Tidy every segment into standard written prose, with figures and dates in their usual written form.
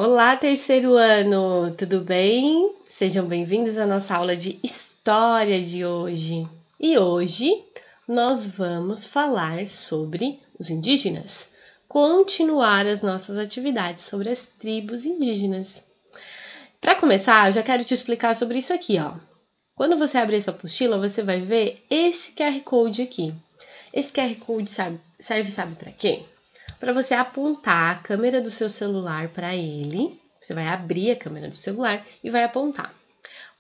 Olá, terceiro ano, tudo bem? Sejam bem-vindos à nossa aula de História de hoje. E hoje nós vamos falar sobre os indígenas, continuar as nossas atividades sobre as tribos indígenas. Para começar, eu já quero te explicar sobre isso aqui, ó. Quando você abrir sua apostila, você vai ver esse QR Code aqui. Esse QR Code serve para quê? Para você apontar a câmera do seu celular para ele. Você vai abrir a câmera do celular e vai apontar.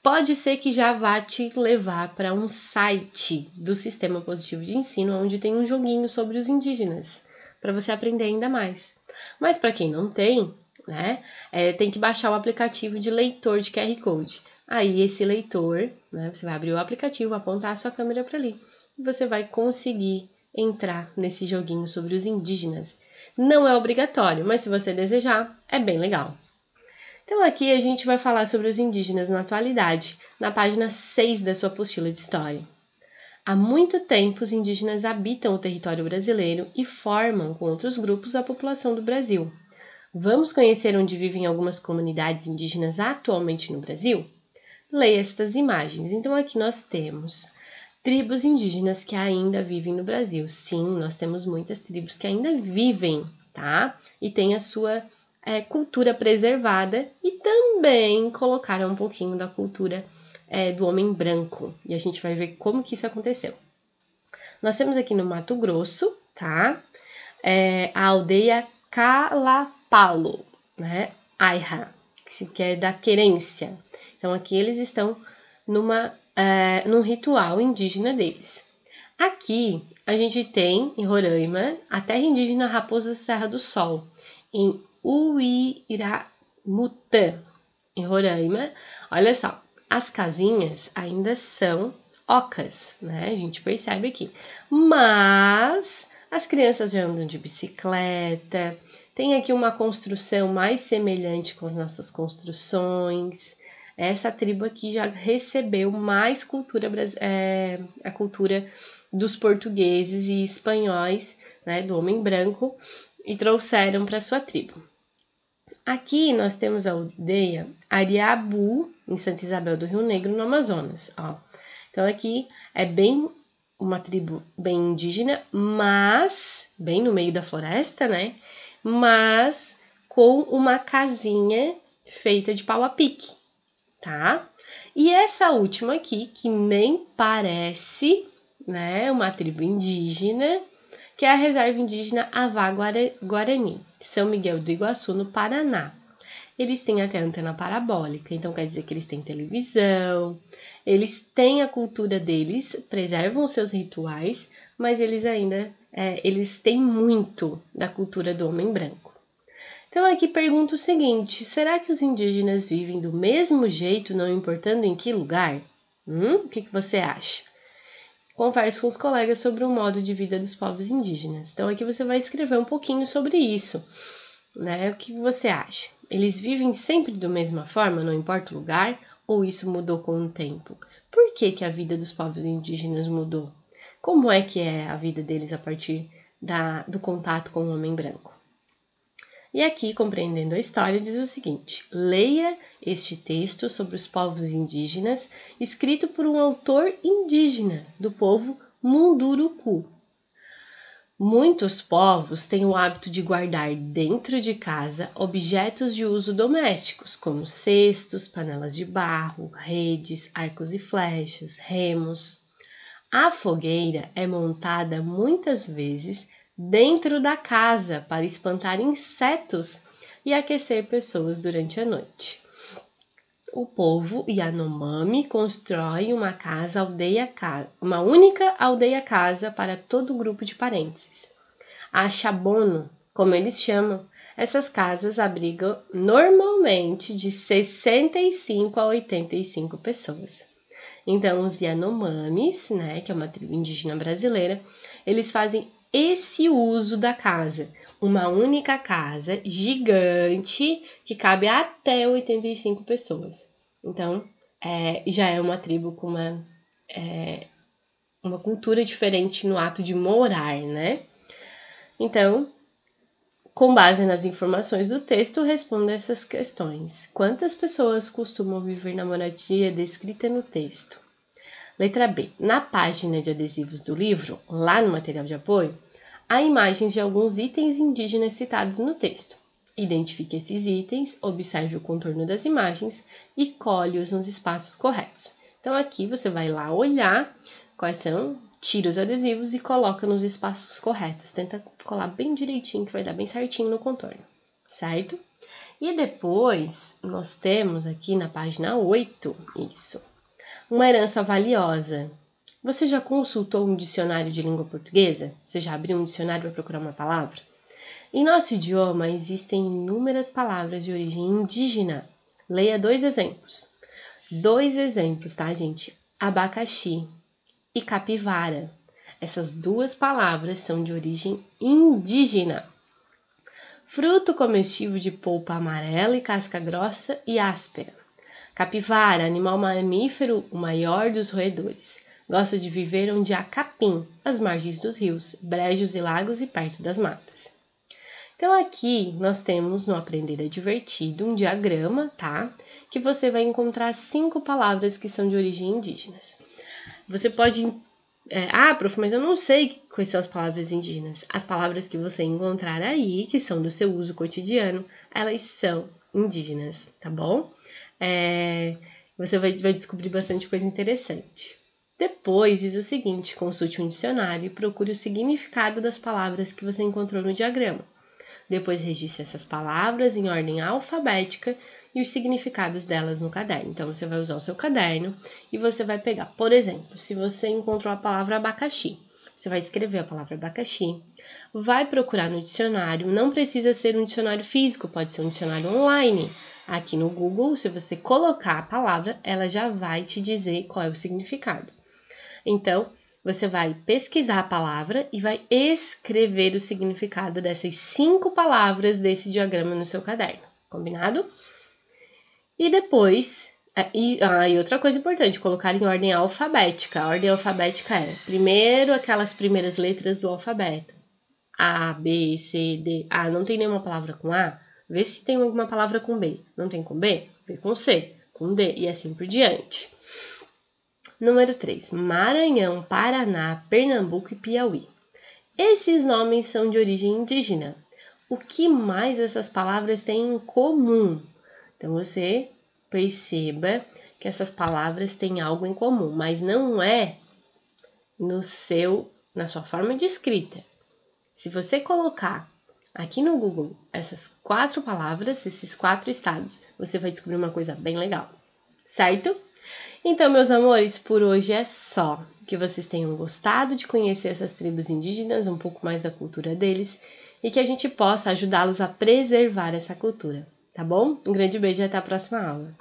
Pode ser que já vá te levar para um site do Sistema Positivo de Ensino, onde tem um joguinho sobre os indígenas, para você aprender ainda mais. Mas para quem não tem, né, tem que baixar o aplicativo de leitor de QR Code. Aí esse leitor, né, você vai abrir o aplicativo, apontar a sua câmera para ali e você vai conseguir entrar nesse joguinho sobre os indígenas. Não é obrigatório, mas se você desejar, é bem legal. Então aqui a gente vai falar sobre os indígenas na atualidade, na página 6 da sua apostila de história. Há muito tempo os indígenas habitam o território brasileiro e formam, com outros grupos, a população do Brasil. Vamos conhecer onde vivem algumas comunidades indígenas atualmente no Brasil? Leia estas imagens. Então aqui nós temos tribos indígenas que ainda vivem no Brasil. Sim, nós temos muitas tribos que ainda vivem, tá? E tem a sua cultura preservada e também colocaram um pouquinho da cultura do homem branco. E a gente vai ver como que isso aconteceu. Nós temos aqui no Mato Grosso, tá? A aldeia Calapalo, né? Aiha, que é da querência. Então aqui eles estão num ritual indígena deles. Aqui a gente tem em Roraima a terra indígena Raposa Serra do Sol, em Uiramutã, em Roraima. Olha só, as casinhas ainda são ocas, né? A gente percebe aqui. Mas as crianças já andam de bicicleta, tem aqui uma construção mais semelhante com as nossas construções. Essa tribo aqui já recebeu mais a cultura dos portugueses e espanhóis, né, do homem branco, e trouxeram para sua tribo. Aqui nós temos a aldeia Ariabu, em Santa Isabel do Rio Negro, no Amazonas. Ó. Então aqui é uma tribo bem indígena, mas bem no meio da floresta, né? Mas com uma casinha feita de pau a pique, tá? E essa última aqui, que nem parece, né, uma tribo indígena, que é a reserva indígena Avá Guarani, São Miguel do Iguaçu, no Paraná. Eles têm até antena parabólica, então quer dizer que eles têm televisão, eles têm a cultura deles, preservam os seus rituais, mas eles ainda eles têm muito da cultura do homem branco. Então aqui pergunto o seguinte, será que os indígenas vivem do mesmo jeito, não importando em que lugar? O que você acha? Converse com os colegas sobre o modo de vida dos povos indígenas. Então aqui você vai escrever um pouquinho sobre isso, né? O que você acha? Eles vivem sempre da mesma forma, não importa o lugar, ou isso mudou com o tempo? Por que a vida dos povos indígenas mudou? Como é que é a vida deles a partir do contato com o homem branco? E aqui, compreendendo a história, diz o seguinte: leia este texto sobre os povos indígenas, escrito por um autor indígena do povo Munduruku. Muitos povos têm o hábito de guardar dentro de casa objetos de uso domésticos, como cestos, panelas de barro, redes, arcos e flechas, remos. A fogueira é montada muitas vezes dentro da casa para espantar insetos e aquecer pessoas durante a noite. O povo Yanomami constrói uma única aldeia-casa para todo o grupo de parentes. A Chabono, como eles chamam, essas casas abrigam normalmente de 65 a 85 pessoas. Então, os Yanomamis, né, que é uma tribo indígena brasileira, eles fazem esse uso da casa, uma única casa gigante que cabe até 85 pessoas. Então, já é uma tribo com uma cultura diferente no ato de morar, né? Então, Com base nas informações do texto, responda essas questões. Quantas pessoas costumam viver na moradia descrita no texto? Letra B. Na página de adesivos do livro, lá no material de apoio, há imagens de alguns itens indígenas citados no texto. Identifique esses itens, observe o contorno das imagens e colhe-os nos espaços corretos. Então, aqui você vai lá olhar quais são, tira os adesivos e coloca nos espaços corretos. Tenta colar bem direitinho, que vai dar bem certinho no contorno, certo? E depois, nós temos aqui na página 8, isso, uma herança valiosa. Você já consultou um dicionário de língua portuguesa? Você já abriu um dicionário para procurar uma palavra? Em nosso idioma, existem inúmeras palavras de origem indígena. Leia 2 exemplos. 2 exemplos, tá, gente? Abacaxi e capivara. Essas 2 palavras são de origem indígena. Fruto comestível de polpa amarela e casca grossa e áspera. Capivara, animal mamífero, o maior dos roedores. Gosta de viver onde há capim, às margens dos rios, brejos e lagos e perto das matas. Então, aqui nós temos no Aprender é Divertido um diagrama, tá? Que você vai encontrar 5 palavras que são de origem indígenas. Você pode... prof, mas eu não sei quais são as palavras indígenas. As palavras que você encontrar aí, que são do seu uso cotidiano, elas são indígenas, tá bom? Você vai descobrir bastante coisa interessante. Depois diz o seguinte, consulte um dicionário e procure o significado das palavras que você encontrou no diagrama. Depois registre essas palavras em ordem alfabética e os significados delas no caderno. Então, você vai usar o seu caderno e você vai pegar, por exemplo, se você encontrou a palavra abacaxi, você vai escrever a palavra abacaxi, vai procurar no dicionário, não precisa ser um dicionário físico, pode ser um dicionário online. Aqui no Google, se você colocar a palavra, ela já vai te dizer qual é o significado. Então, você vai pesquisar a palavra e vai escrever o significado dessas 5 palavras desse diagrama no seu caderno, combinado? E depois, e outra coisa importante, colocar em ordem alfabética. A ordem alfabética é, primeiro, aquelas primeiras letras do alfabeto. A, B, C, D. Não tem nenhuma palavra com A? Vê se tem alguma palavra com B. Não tem com B? Vê com C, com D e assim por diante. Número 3. Maranhão, Paraná, Pernambuco e Piauí. Esses nomes são de origem indígena. O que mais essas palavras têm em comum? Então, você perceba que essas palavras têm algo em comum, mas não é na sua forma de escrita. Se você colocar aqui no Google essas 4 palavras, esses 4 estados, você vai descobrir uma coisa bem legal, certo? Então, meus amores, por hoje é só. Que vocês tenham gostado de conhecer essas tribos indígenas, um pouco mais da cultura deles, e que a gente possa ajudá-los a preservar essa cultura, tá bom? Um grande beijo e até a próxima aula.